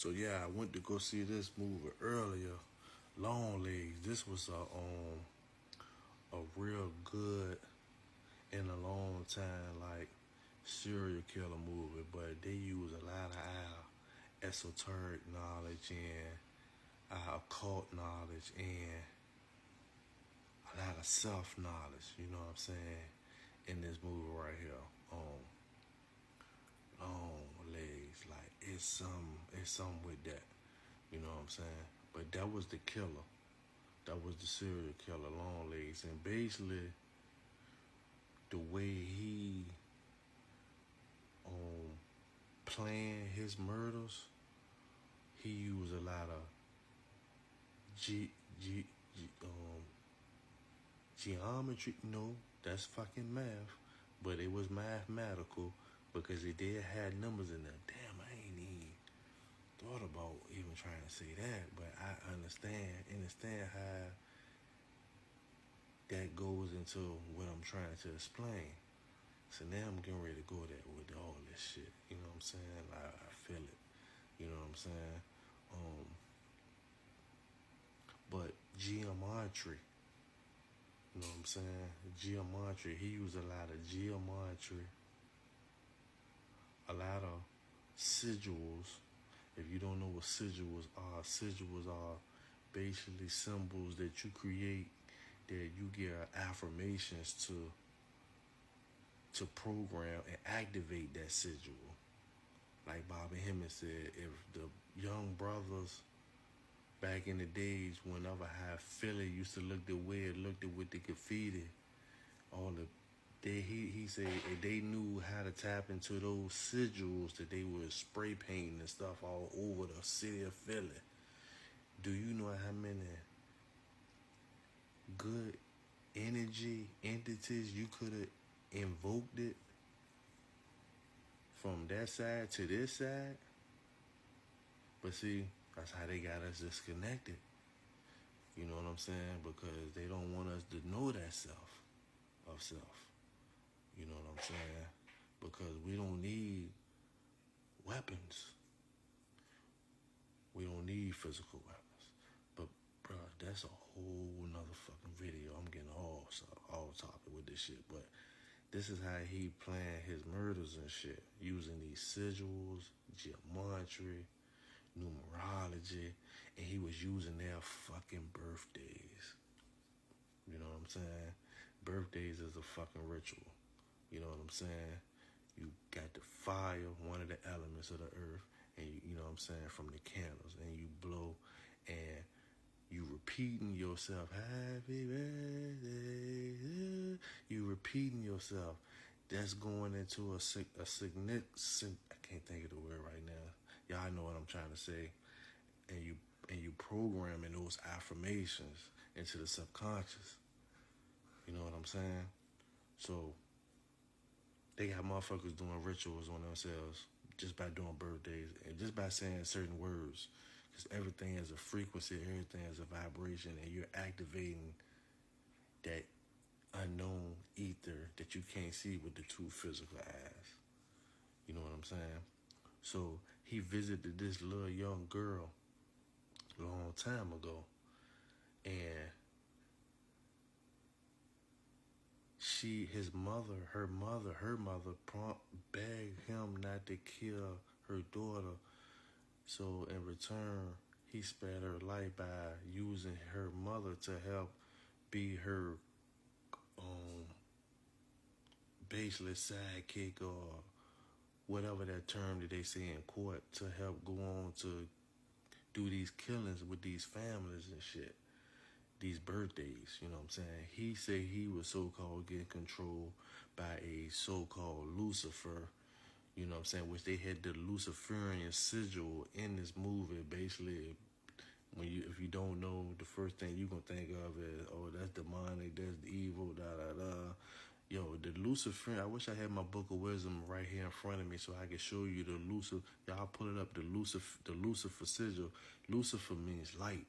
So yeah, I went to go see this movie earlier, Longlegs. This was a real good in a long time like serial killer movie, but they use a lot of our esoteric knowledge and our occult knowledge and a lot of self knowledge. You know what I'm saying? In this movie right here, long legs, like it's some with that. You know what I'm saying? But that was the killer. That was the serial killer, Longlegs, and basically the way he um planned his murders, he used a lot of G, G, G geometry. No, that's fucking math, but it was mathematical because it did have numbers in there. Damn, I ain't even thought about even trying to say that, but I understand how that goes into what I'm trying to explain. So now I'm getting ready to go there with all this shit. You know what I'm saying? I feel it. You know what I'm saying? Um, but geometry, you know what I'm saying? Geometry. He used a lot of geometry, a lot of sigils. If you don't know what sigils are basically symbols that you create that you get affirmations to program and activate that sigil. Like Bobby Hemmett said, if the young brothers back in the days, whenever how Philly used to look the way it looked with the graffiti, all the he said if they knew how to tap into those sigils that they were spray painting and stuff all over the city of Philly. Do you know how many good energy entities you could have invoked it from that side to this side? But see, that's how they got us disconnected. You know what I'm saying? Because they don't want us to know that self of self. You know what I'm saying? Because we don't need weapons. We don't need physical weapons. But bro, that's a whole nother fucking video. I'm getting all topic with this shit. But this is how he planned his murders and shit. Using these sigils, geometry, numerology, and he was using their fucking birthdays. You know what I'm saying? Birthdays is a fucking ritual. You know what I'm saying? You got the fire, one of the elements of the earth, and you know what I'm saying, from the candles, and you blow, and you repeating yourself, happy birthday, you repeating yourself. That's going into a significant, I can't think of the word right now. Y'all know what I'm trying to say. And you programming those affirmations into the subconscious. You know what I'm saying? So they got motherfuckers doing rituals on themselves just by doing birthdays and just by saying certain words. Because everything is a frequency, everything is a vibration, and you're activating that unknown ether that you can't see with the two physical eyes. You know what I'm saying? So he visited this little young girl a long time ago, and her mother begged him not to kill her daughter. So in return, he spared her life by using her mother to help be her basically sidekick or whatever that term that they say in court, to help go on to do these killings with these families and shit. These birthdays, you know what I'm saying? He said he was so-called getting controlled by a so-called Lucifer, you know what I'm saying, which they had the Luciferian sigil in this movie. Basically, if you don't know, the first thing you gonna think of is, oh, that's demonic, that's evil, da da da. Yo, the Lucifer. I wish I had my book of wisdom right here in front of me so I could show you the Lucifer. Y'all pull it up. The Lucifer sigil. Lucifer means light.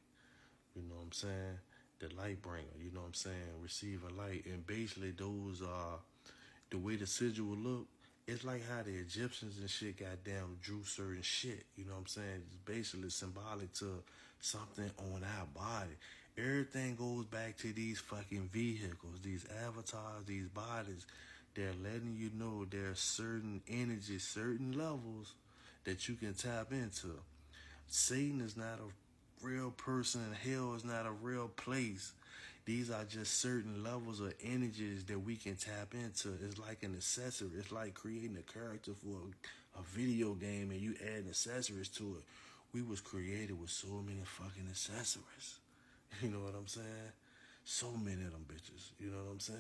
You know what I'm saying? The light bringer. You know what I'm saying? Receiving light. And basically, those are the way the sigil will look. It's like how the Egyptians and shit goddamn drew certain shit. You know what I'm saying? It's basically symbolic to something on our body. Everything goes back to these fucking vehicles, these avatars, these bodies. They're letting you know there's certain energies, certain levels that you can tap into. Satan is not a real person, and hell is not a real place. These are just certain levels of energies that we can tap into. It's like an accessory. It's like creating a character for a video game and you add accessories to it. We was created with so many fucking accessories. You know what I'm saying? So many of them bitches. You know what I'm saying?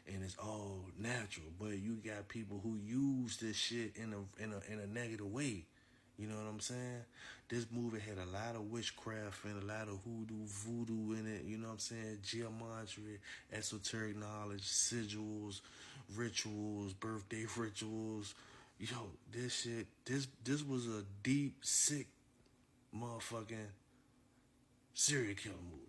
And it's all natural. But you got people who use this shit in a negative way. You know what I'm saying? This movie had a lot of witchcraft and a lot of hoodoo, voodoo in it. You know what I'm saying? Geometry, esoteric knowledge, sigils, rituals, birthday rituals. Yo, this shit, this was a deep, sick motherfucking serial killer movie.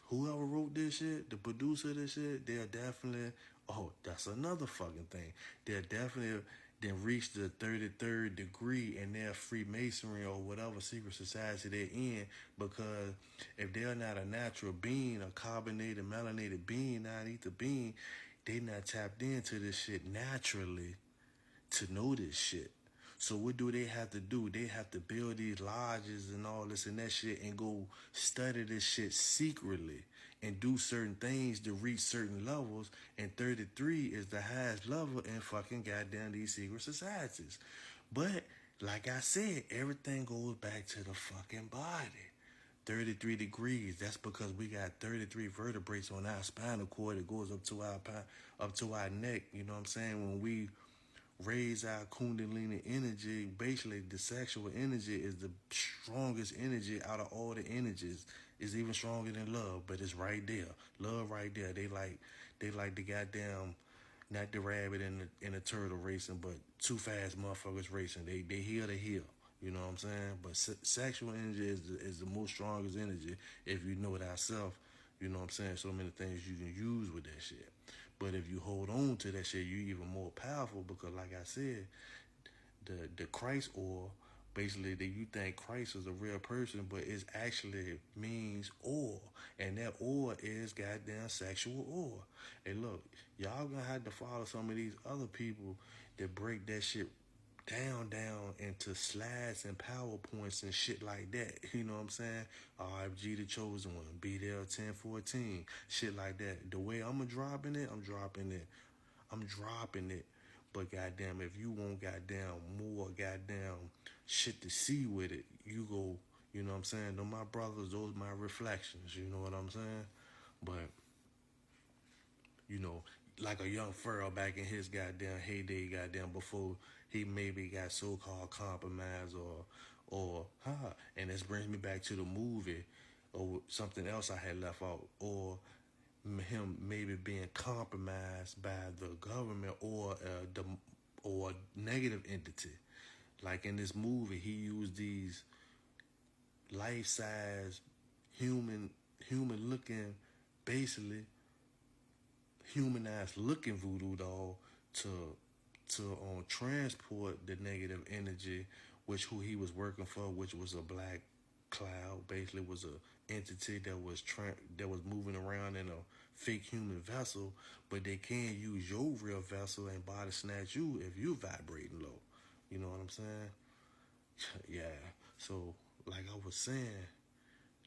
Whoever wrote this shit, the producer of this shit, they're definitely, oh, that's another fucking thing. They're definitely then reach the 33rd degree in their Freemasonry or whatever secret society they're in, because if they're not a natural being, a carbonated, melanated being, non-ether being, they not tapped into this shit naturally to know this shit. So what do they have to do? They have to build these lodges and all this and that shit and go study this shit secretly and do certain things to reach certain levels. And 33 is the highest level in fucking goddamn these secret societies. But like I said, everything goes back to the fucking body. 33 degrees. That's because we got 33 vertebrae on our spinal cord that goes up to our neck. You know what I'm saying? When we raise our kundalini energy, basically the sexual energy is the strongest energy out of all the energies. It's even stronger than love, but it's right there. Love right there. They like the goddamn, not the rabbit and the turtle racing, but too fast motherfuckers racing. They here to heal. You know what I'm saying? But sexual energy is the most strongest energy if you know it ourselves. You know what I'm saying? So many things you can use with that shit. But if you hold on to that shit, you even more powerful because, like I said, the Christ oil, basically, that you think Christ is a real person, but it actually means oil, and that oil is goddamn sexual oil. And look, y'all gonna have to follow some of these other people that break that shit down into slides and PowerPoints and shit like that. You know what I'm saying? RFG the chosen one, BDL 1014, shit like that. The way I'm dropping it, I'm dropping it. I'm dropping it. But goddamn, if you want goddamn more goddamn shit to see with it, you go, you know what I'm saying? Those my brothers, those my reflections, you know what I'm saying? But you know, like a young Pharoah back in his goddamn heyday, goddamn before he maybe got so-called compromised and this brings me back to the movie or something else I had left out, or him maybe being compromised by the government or a negative entity. Like in this movie, he used these life-size human looking, basically humanized looking voodoo doll to transport the negative energy, which who he was working for, which was a black cloud, basically was a entity that was moving around in a fake human vessel, but they can use your real vessel and body snatch you if you vibrating low. You know what I'm saying? Yeah. So like I was saying,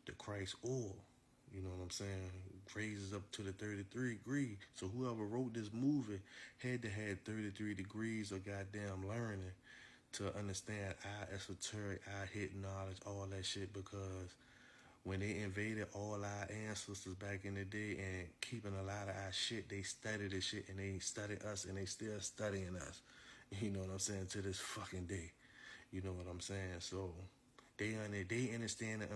the Christ oil, you know what I'm saying, raises up to the 33 degree. So whoever wrote this movie had to have 33 degrees of goddamn learning to understand our esoteric, our hidden knowledge, all that shit, because when they invaded all our ancestors back in the day and keeping a lot of our shit, they studied this shit and they studied us and they still studying us. You know what I'm saying? To this fucking day. You know what I'm saying? So they understand and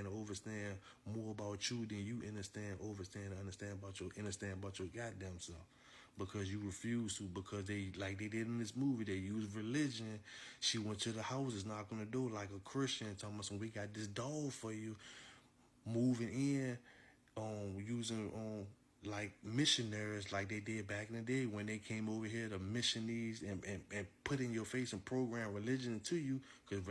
overstand more about you than you understand understand about your goddamn self. Because you refuse to, because they, like they did in this movie, they used religion. She went to the houses, knocking on the door like a Christian, talking about, we got this doll for you, moving in, using like missionaries like they did back in the day when they came over here to mission these and put in your face and program religion to you, because